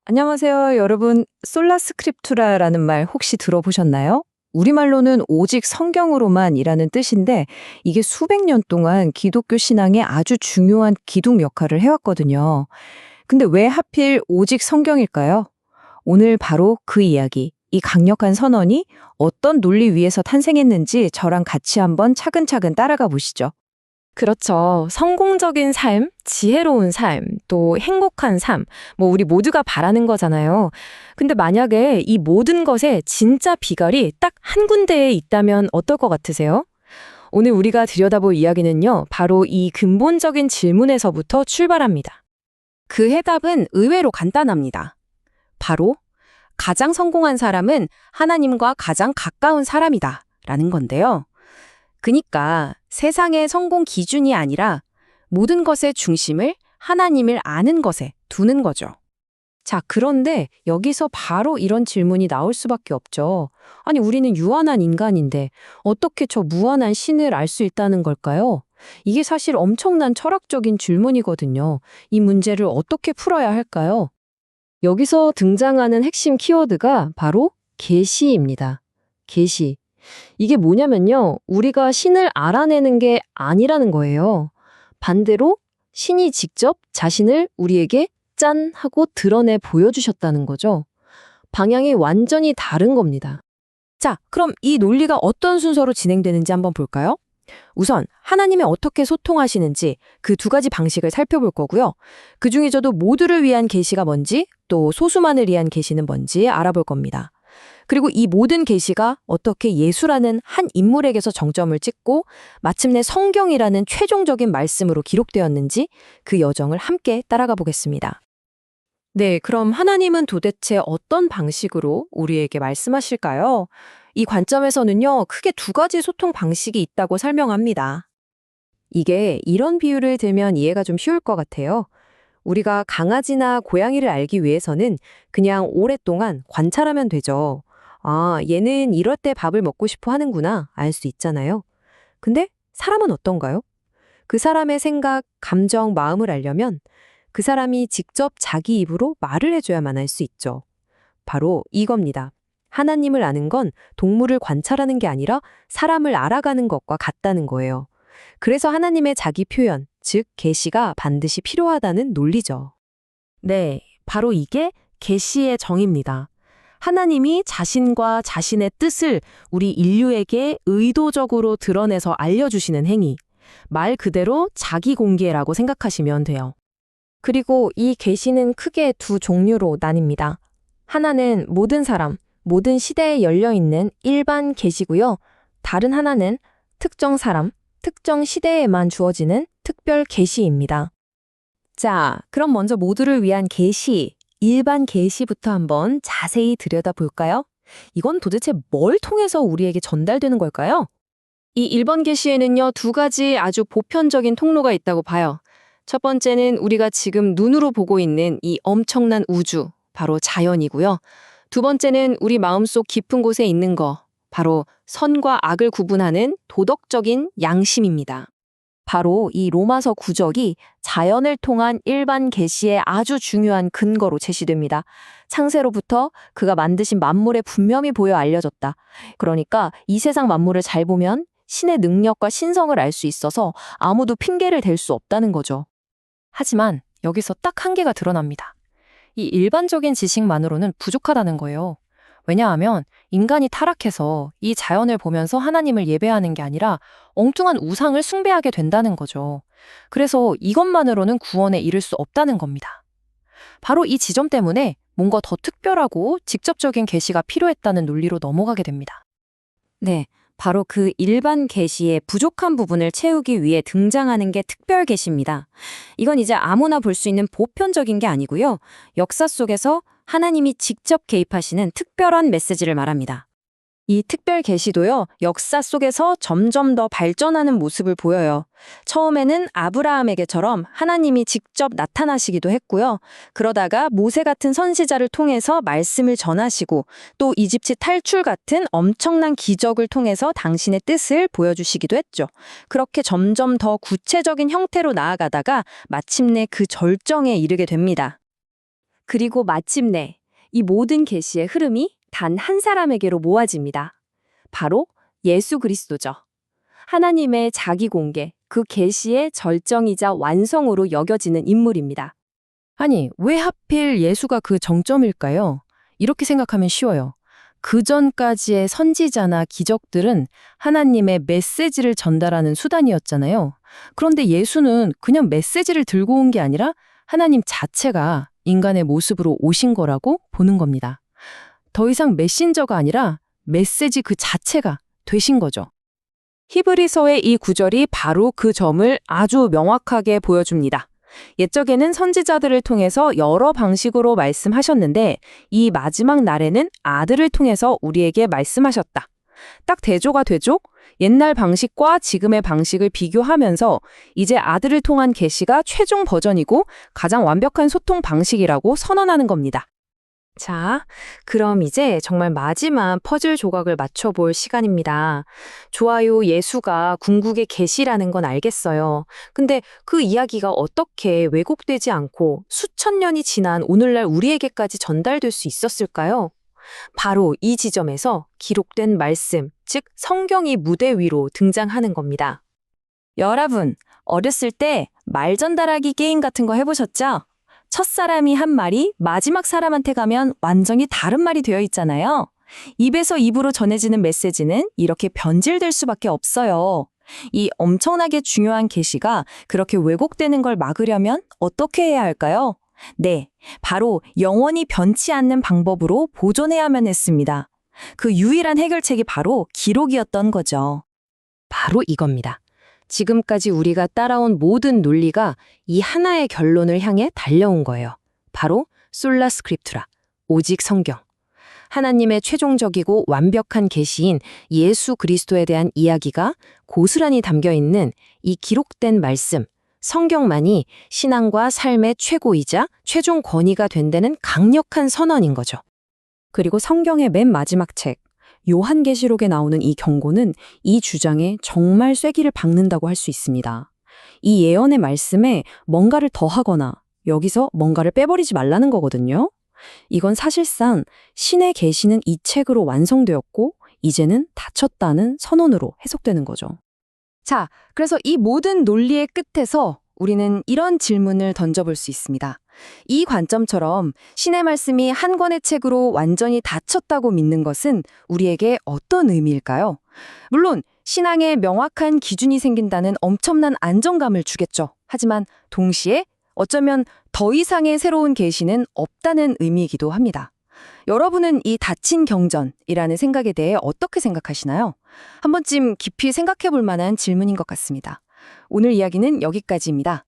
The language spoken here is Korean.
안녕하세요, 여러분. 솔라 스크립투라라는 말 혹시 들어보셨나요? 우리말로는 오직 성경으로만이라는 뜻인데 이게 수백 년 동안 기독교 신앙에 아주 중요한 기둥 역할을 해왔거든요. 근데 왜 하필 오직 성경일까요? 오늘 바로 그 이야기, 이 강력한 선언이 어떤 논리 위에서 탄생했는지 저랑 같이 한번 차근차근 따라가 보시죠. 그렇죠. 성공적인 삶, 지혜로운 삶, 또 행복한 삶, 우리 모두가 바라는 거잖아요. 근데 만약에 이 모든 것의 진짜 비결이 딱 한 군데에 있다면 어떨 것 같으세요? 오늘 우리가 들여다볼 이야기는요, 바로 이 근본적인 질문에서부터 출발합니다. 그 해답은 의외로 간단합니다. 바로 가장 성공한 사람은 하나님과 가장 가까운 사람이다 라는 건데요. 그니까 세상의 성공 기준이 아니라 모든 것의 중심을 하나님을 아는 것에 두는 거죠. 자, 그런데 여기서 바로 이런 질문이 나올 수밖에 없죠. 아니, 우리는 유한한 인간인데 어떻게 저 무한한 신을 알 수 있다는 걸까요? 이게 사실 엄청난 철학적인 질문이거든요. 이 문제를 어떻게 풀어야 할까요? 여기서 등장하는 핵심 키워드가 바로 계시입니다. 계시. 이게 뭐냐면요. 우리가 신을 알아내는 게 아니라는 거예요. 반대로 신이 직접 자신을 우리에게 짠 하고 드러내 보여주셨다는 거죠. 방향이 완전히 다른 겁니다. 자, 그럼 이 논리가 어떤 순서로 진행되는지 한번 볼까요? 우선 하나님이 어떻게 소통하시는지 그 두 가지 방식을 살펴볼 거고요. 그중에서도 모두를 위한 계시가 뭔지 또 소수만을 위한 계시는 뭔지 알아볼 겁니다. 그리고 이 모든 계시가 어떻게 예수라는 한 인물에게서 정점을 찍고 마침내 성경이라는 최종적인 말씀으로 기록되었는지 그 여정을 함께 따라가 보겠습니다. 네, 그럼 하나님은 도대체 어떤 방식으로 우리에게 말씀하실까요? 이 관점에서는요, 크게 두 가지 소통 방식이 있다고 설명합니다. 이게 이런 비유를 들면 이해가 좀 쉬울 것 같아요. 우리가 강아지나 고양이를 알기 위해서는 그냥 오랫동안 관찰하면 되죠. 아, 얘는 이럴 때 밥을 먹고 싶어 하는구나, 알 수 있잖아요. 근데 사람은 어떤가요? 그 사람의 생각, 감정, 마음을 알려면 그 사람이 직접 자기 입으로 말을 해줘야만 알 수 있죠. 바로 이겁니다. 하나님을 아는 건 동물을 관찰하는 게 아니라 사람을 알아가는 것과 같다는 거예요. 그래서 하나님의 자기 표현, 즉 계시가 반드시 필요하다는 논리죠. 네, 바로 이게 계시의 정의입니다. 하나님이 자신과 자신의 뜻을 우리 인류에게 의도적으로 드러내서 알려주시는 행위. 말 그대로 자기 공개라고 생각하시면 돼요. 그리고 이 계시는 크게 두 종류로 나뉩니다. 하나는 모든 사람, 모든 시대에 열려있는 일반 계시고요. 다른 하나는 특정 사람, 특정 시대에만 주어지는 특별 계시입니다. 자, 그럼 먼저 모두를 위한 계시, 일반 계시부터 한번 자세히 들여다볼까요? 이건 도대체 뭘 통해서 우리에게 전달되는 걸까요? 이 1번 계시에는요, 두 가지 아주 보편적인 통로가 있다고 봐요. 첫 번째는 우리가 지금 눈으로 보고 있는 이 엄청난 우주, 바로 자연이고요. 두 번째는 우리 마음속 깊은 곳에 있는 거, 바로 선과 악을 구분하는 도덕적인 양심입니다. 바로 이 로마서 구절이 자연을 통한 일반 계시의 아주 중요한 근거로 제시됩니다. 창세로부터 그가 만드신 만물에 분명히 보여 알려졌다. 그러니까 이 세상 만물을 잘 보면 신의 능력과 신성을 알 수 있어서 아무도 핑계를 댈 수 없다는 거죠. 하지만 여기서 딱 한계가 드러납니다. 이 일반적인 지식만으로는 부족하다는 거예요. 왜냐하면 인간이 타락해서 이 자연을 보면서 하나님을 예배하는 게 아니라 엉뚱한 우상을 숭배하게 된다는 거죠. 그래서 이것만으로는 구원에 이를 수 없다는 겁니다. 바로 이 지점 때문에 뭔가 더 특별하고 직접적인 계시가 필요했다는 논리로 넘어가게 됩니다. 네, 바로 그 일반 계시의 부족한 부분을 채우기 위해 등장하는 게 특별 계시입니다. 이건 이제 아무나 볼 수 있는 보편적인 게 아니고요. 역사 속에서 하나님이 직접 개입하시는 특별한 메시지를 말합니다. 이 특별 계시도요, 역사 속에서 점점 더 발전하는 모습을 보여요. 처음에는 아브라함에게처럼 하나님이 직접 나타나시기도 했고요. 그러다가 모세 같은 선지자를 통해서 말씀을 전하시고 또 이집트 탈출 같은 엄청난 기적을 통해서 당신의 뜻을 보여주시기도 했죠. 그렇게 점점 더 구체적인 형태로 나아가다가 마침내 그 절정에 이르게 됩니다. 그리고 마침내 이 모든 계시의 흐름이 단 한 사람에게로 모아집니다. 바로 예수 그리스도죠. 하나님의 자기 공개, 그 계시의 절정이자 완성으로 여겨지는 인물입니다. 아니, 왜 하필 예수가 그 정점일까요? 이렇게 생각하면 쉬워요. 그 전까지의 선지자나 기적들은 하나님의 메시지를 전달하는 수단이었잖아요. 그런데 예수는 그냥 메시지를 들고 온 게 아니라 하나님 자체가 인간의 모습으로 오신 거라고 보는 겁니다. 더 이상 메신저가 아니라 메시지 그 자체가 되신 거죠. 히브리서의 이 구절이 바로 그 점을 아주 명확하게 보여줍니다. 옛적에는 선지자들을 통해서 여러 방식으로 말씀하셨는데 이 마지막 날에는 아들을 통해서 우리에게 말씀하셨다. 딱 대조가 되죠? 옛날 방식과 지금의 방식을 비교하면서 이제 아들을 통한 계시가 최종 버전이고 가장 완벽한 소통 방식이라고 선언하는 겁니다. 자, 그럼 이제 정말 마지막 퍼즐 조각을 맞춰볼 시간입니다. 좋아요, 예수가 궁극의 계시라는 건 알겠어요. 근데 그 이야기가 어떻게 왜곡되지 않고 수천 년이 지난 오늘날 우리에게까지 전달될 수 있었을까요? 바로 이 지점에서 기록된 말씀, 즉 성경이 무대 위로 등장하는 겁니다. 여러분, 어렸을 때 말 전달하기 게임 같은 거 해보셨죠? 첫사람이 한 말이 마지막 사람한테 가면 완전히 다른 말이 되어 있잖아요. 입에서 입으로 전해지는 메시지는 이렇게 변질될 수밖에 없어요. 이 엄청나게 중요한 계시가 그렇게 왜곡되는 걸 막으려면 어떻게 해야 할까요? 네, 바로 영원히 변치 않는 방법으로 보존해야만 했습니다. 그 유일한 해결책이 바로 기록이었던 거죠. 바로 이겁니다. 지금까지 우리가 따라온 모든 논리가 이 하나의 결론을 향해 달려온 거예요. 바로 솔라 스크립투라, 오직 성경. 하나님의 최종적이고 완벽한 계시인 예수 그리스도에 대한 이야기가 고스란히 담겨 있는 이 기록된 말씀, 성경만이 신앙과 삶의 최고이자 최종 권위가 된다는 강력한 선언인 거죠. 그리고 성경의 맨 마지막 책, 요한계시록에 나오는 이 경고는 이 주장에 정말 쐐기를 박는다고 할 수 있습니다. 이 예언의 말씀에 뭔가를 더하거나 여기서 뭔가를 빼버리지 말라는 거거든요. 이건 사실상 신의 계시는 이 책으로 완성되었고 이제는 닫혔다는 선언으로 해석되는 거죠. 자, 그래서 이 모든 논리의 끝에서 우리는 이런 질문을 던져볼 수 있습니다. 이 관점처럼 신의 말씀이 한 권의 책으로 완전히 닫혔다고 믿는 것은 우리에게 어떤 의미일까요? 물론 신앙에 명확한 기준이 생긴다는 엄청난 안정감을 주겠죠. 하지만 동시에 어쩌면 더 이상의 새로운 계시는 없다는 의미이기도 합니다. 여러분은 이 닫힌 경전이라는 생각에 대해 어떻게 생각하시나요? 한 번쯤 깊이 생각해 볼 만한 질문인 것 같습니다. 오늘 이야기는 여기까지입니다.